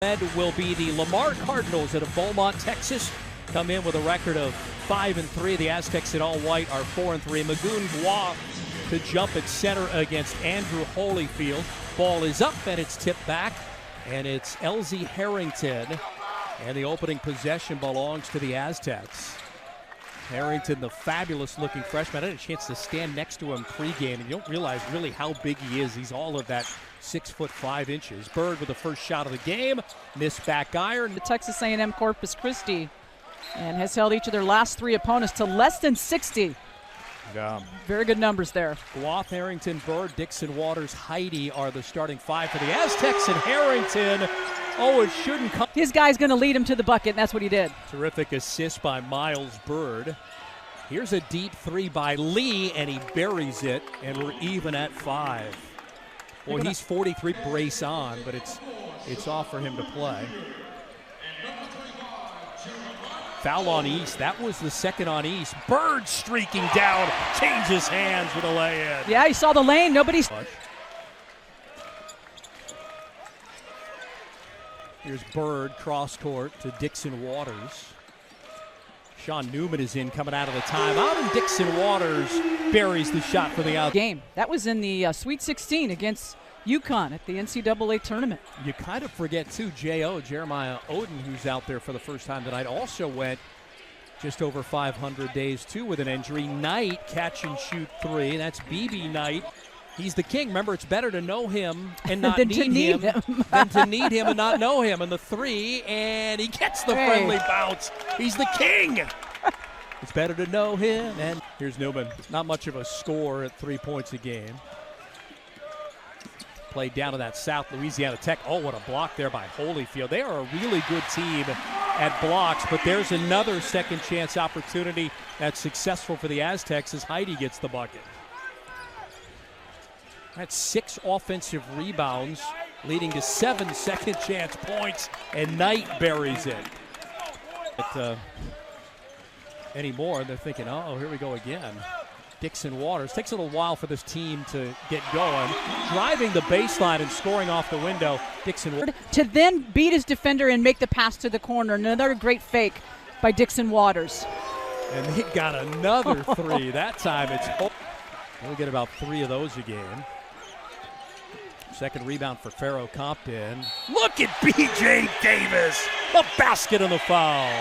Will be the Lamar Cardinals out of Beaumont, Texas. Come in with a record of 5-3. The Aztecs in all white are 4-3. Magoon Bois to jump at center against Andrew Holyfield. Ball is up and it's tipped back, and it's LZ Harrington. And the opening possession belongs to the Aztecs. Harrington, the fabulous-looking freshman. I had a chance to stand next to him pregame, and you don't realize really how big he is. He's all of that 6'5". Byrd with the first shot of the game. Missed back iron. The Texas A&M Corpus Christi, and has held each of their last three opponents to less than 60. Yeah. Very good numbers there. Goff, Harrington, Byrd, Dixon, Waters, Heidi are the starting five for the Aztecs, and Harrington, oh, it shouldn't come. His guy's going to lead him to the bucket, and that's what he did. Terrific assist by Miles Byrd. Here's a deep three by Lee, and he buries it, and we're even at 5. Well, he's 43, brace on, but it's off for him to play. Foul on East. That was the second on East. Byrd streaking down, changes hands with a lay-in. Yeah, he saw the lane. Nobody's. Here's Byrd, cross court to Dixon Waters. Sean Newman is in, coming out of the timeout, and Dixon Waters buries the shot for the out. Game. That was in the Sweet 16 against UConn at the NCAA tournament. You kind of forget, too, Jeremiah Oden, who's out there for the first time tonight, also went just over 500 days, too, with an injury. Knight, catch and shoot three. That's BB Knight. He's the king. Remember, it's better to know him and not need him than to need him and not know him. And the three, and he gets the friendly bounce. He's the king. It's better to know him. And here's Newman. Not much of a score at 3 points a game. Played down to that South Louisiana Tech. Oh, what a block there by Holyfield. They are a really good team at blocks, but there's another second chance opportunity that's successful for the Aztecs as Heidi gets the bucket. That's 6 offensive rebounds, leading to 7 second chance points, and Knight buries it. But anymore, they're thinking, oh, here we go again. Dixon Waters. Takes a little while for this team to get going. Driving the baseline and scoring off the window. Dixon to then beat his defender and make the pass to the corner. Another great fake by Dixon Waters. And he got another three. That time it's we'll get about 3 of those a game. Second rebound for Farrow Compton. Look at BJ Davis. A basket on the foul.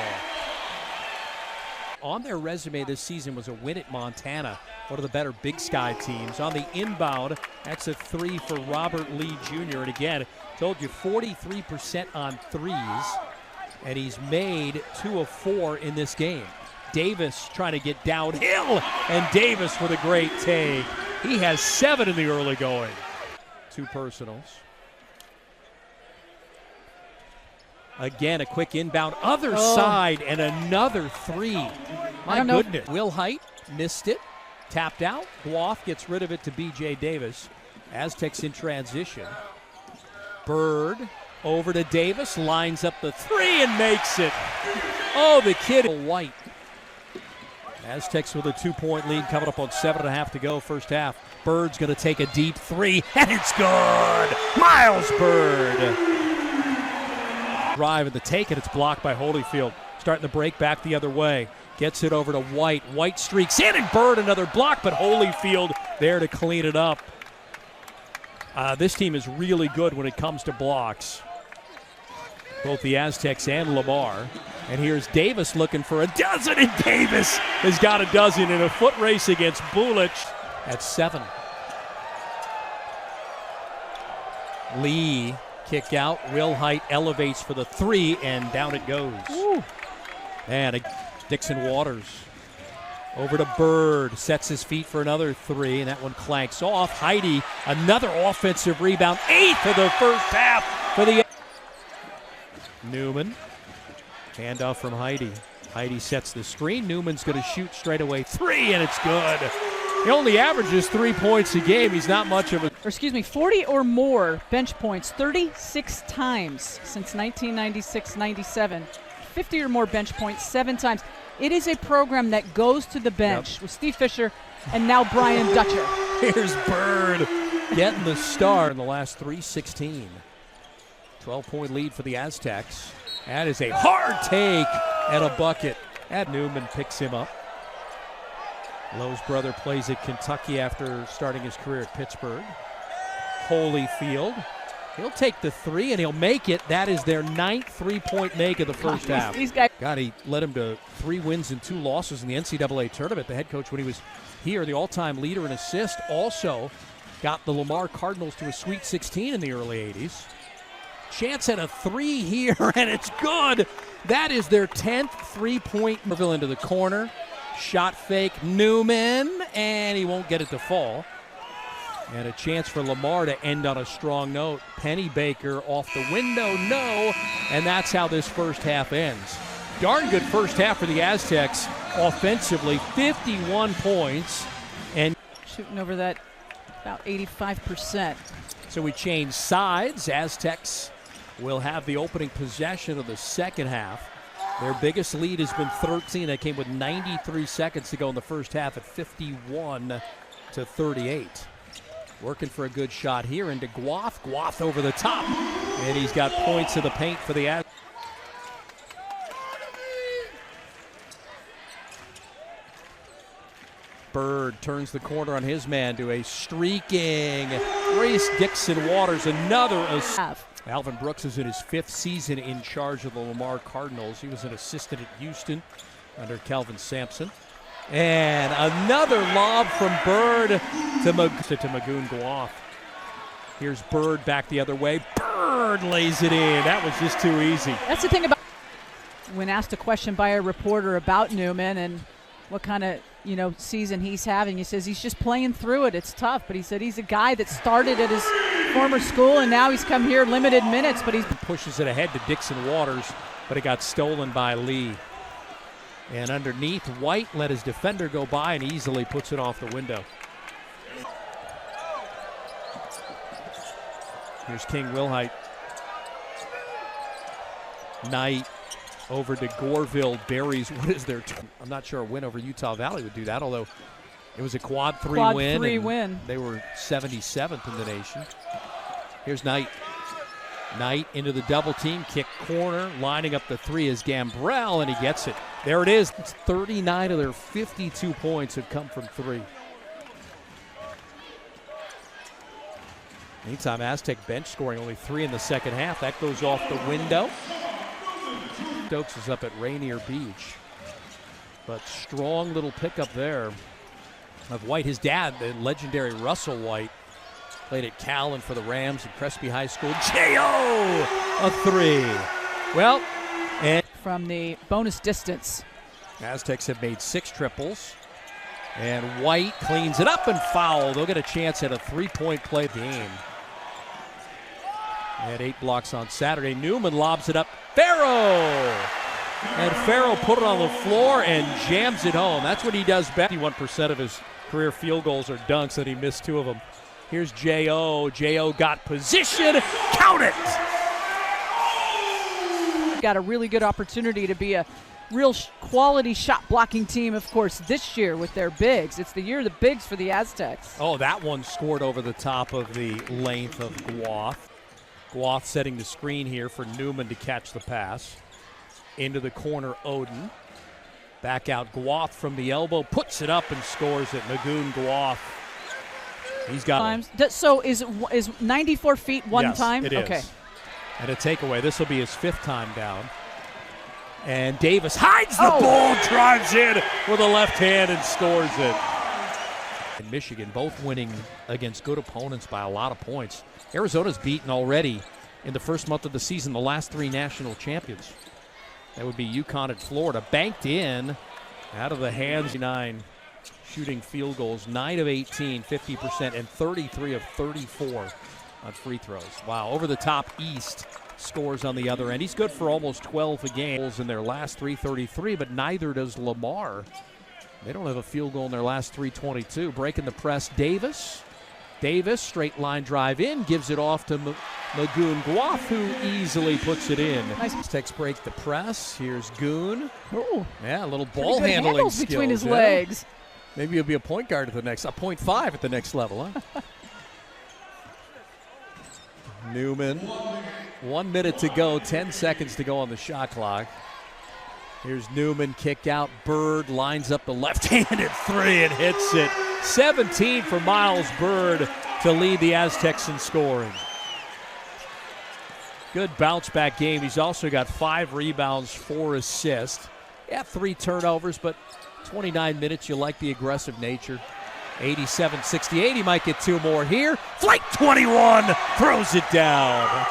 On their resume this season was a win at Montana, one of the better Big Sky teams. On the inbound, that's a 3 for Robert Lee Jr. And again, told you 43% on threes, and he's made 2 of 4 in this game. Davis trying to get downhill, and Davis with a great take. He has 7 in the early going. 2 personals. Again, a quick inbound, other side, and another 3. My goodness. Will Height missed it, tapped out. Goff gets rid of it to BJ Davis. Aztecs in transition. Byrd over to Davis, lines up the 3 and makes it. Oh, the kid. White. Aztecs with a 2-point lead coming up on 7.5 to go first half. Byrd's going to take a deep 3, and it's good. Miles Byrd. Drive and the take, and it's blocked by Holyfield. Starting the break back the other way. Gets it over to White. White streaks in, and Byrd another block, but Holyfield there to clean it up. This team is really good when it comes to blocks. Both the Aztecs and Lamar. And here's Davis looking for a dozen, and Davis has got a dozen in a foot race against Bulich at 7. Lee. Kick out. Will Height elevates for the 3, and down it goes. Woo. And Dixon Waters over to Byrd. Sets his feet for another 3, and that one clanks off. Heidi, another offensive rebound. 8th of the first half for the Newman. Handoff from Heidi. Heidi sets the screen. Newman's going to shoot straight away 3, and it's good. He only averages 3 points a game. He's not much of a... 40 or more bench points 36 times since 1996-97. 50 or more bench points 7 times. It is a program that goes to the bench with Steve Fisher and now Brian Dutcher. Here's Byrd getting the start in the last 3:16. 12-point lead for the Aztecs. That is a hard take and a bucket. And Newman picks him up. Lowe's brother plays at Kentucky after starting his career at Pittsburgh. Holyfield. He'll take the three and he'll make it. That is their 9th three-point make of the first half. God, he led him to 3 wins and 2 losses in the NCAA tournament. The head coach, when he was here, the all-time leader in assists, also got the Lamar Cardinals to a Sweet 16 in the early 80s. Chance at a 3 here, and it's good. That is their 10th three-point. Merville into the corner. Shot fake, Newman, and he won't get it to fall. And a chance for Lamar to end on a strong note. Pennybaker off the window, no, and that's how this first half ends. Darn good first half for the Aztecs offensively, 51 points. And shooting over that about 85%. So we change sides. Aztecs will have the opening possession of the second half. Their biggest lead has been 13. That came with 93 seconds to go in the first half at 51-38. Working for a good shot here into Guath. Guath over the top. And he's got points in the paint for the Aztecs. Byrd turns the corner on his man to a streaking Grace Dixon Waters. Another assist. Alvin Brooks is in his 5th season in charge of the Lamar Cardinals. He was an assistant at Houston under Calvin Sampson. And another lob from Byrd to Magoon Guath. Here's Byrd back the other way. Byrd lays it in. That was just too easy. That's the thing about when asked a question by a reporter about Newman and what kind of season he's having, he says he's just playing through it. It's tough, but he said he's a guy that started at his former school and now he's come here limited minutes, but he pushes it ahead to Dixon Waters, but it got stolen by Lee. And underneath, White let his defender go by and easily puts it off the window. Here's King Wilhite. Knight over to Goreville. Berries, what is their I'm not sure a win over Utah Valley would do that, although it was a quad 3 win. They were 77th in the nation. Here's Knight. Knight into the double team, kick corner, lining up the 3 is Gambrell, and he gets it. There it is. It's 39 of their 52 points have come from 3. Anytime Aztec bench scoring only 3 in the second half, that goes off the window. Stokes is up at Rainier Beach. But strong little pickup there of White. His dad, the legendary Russell White, played at Cal and for the Rams at Crespi High School. J.O. a 3. Well, and from the bonus distance. Aztecs have made 6 triples. And White cleans it up and foul. They'll get a chance at a 3-point play game. They had 8 blocks on Saturday. Newman lobs it up. Farrow! And Farrow put it on the floor and jams it home. That's what he does best. 51% of his career field goals are dunks, and he missed 2 of them. Here's J.O. J.O. got position. Count it! Got a really good opportunity to be a real quality shot blocking team, of course, this year with their bigs. It's the year of the bigs for the Aztecs. Oh, that one scored over the top of the length of Guath. Guath setting the screen here for Newman to catch the pass. Into the corner, Oden. Back out, Guath from the elbow, puts it up and scores it. Magoon Guath. He's got times. So is 94 feet one time? It is. Okay. And a takeaway. This will be his 5th time down. And Davis hides the ball, drives in with a left hand and scores it. And Michigan both winning against good opponents by a lot of points. Arizona's beaten already in the first month of the season the last 3 national champions. That would be UConn and Florida. Banked in out of the hands. 9 shooting field goals, 9 of 18, 50%, and 33 of 34 on free throws. Wow, over the top East scores on the other end. He's good for almost 12 a game in their last 333, but neither does Lamar. They don't have a field goal in their last 322. Breaking the press, Davis. Davis, straight line drive in, gives it off to Magoon Guath, who easily puts it in. Nice. Aztecs break the press. Here's Goon. Ooh. Yeah, a little ball handling skills between his legs. Maybe he'll be a point guard at the next, a 0.5 at the next level, huh? Newman. 1 minute to go, 10 seconds to go on the shot clock. Here's Newman, kick out. Byrd lines up the left-handed three and hits it. 17 for Miles Byrd to lead the Aztecs in scoring. Good bounce-back game. He's also got 5 rebounds, 4 assists. Yeah, 3 turnovers, but 29 minutes, you like the aggressive nature. 87-68, he might get 2 more here. Flight 21, throws it down.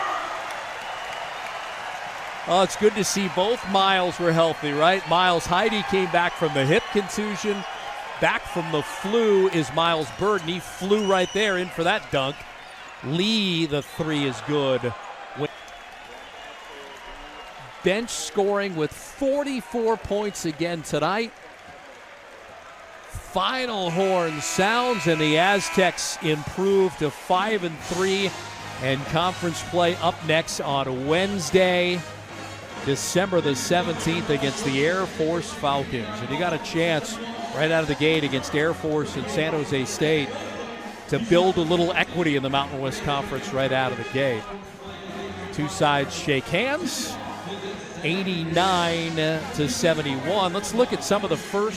Oh, it's good to see both Miles were healthy, right? Miles Heide came back from the hip contusion. Back from the flu is Miles Byrd, and he flew right there in for that dunk. Lee, the 3 is good. Bench scoring with 44 points again tonight. Final horn sounds, and the Aztecs improve to 5-3, and conference play up next on Wednesday, December the 17th against the Air Force Falcons. And you got a chance right out of the gate against Air Force and San Jose State to build a little equity in the Mountain West Conference right out of the gate. Two sides shake hands, 89-71. Let's look at some of the first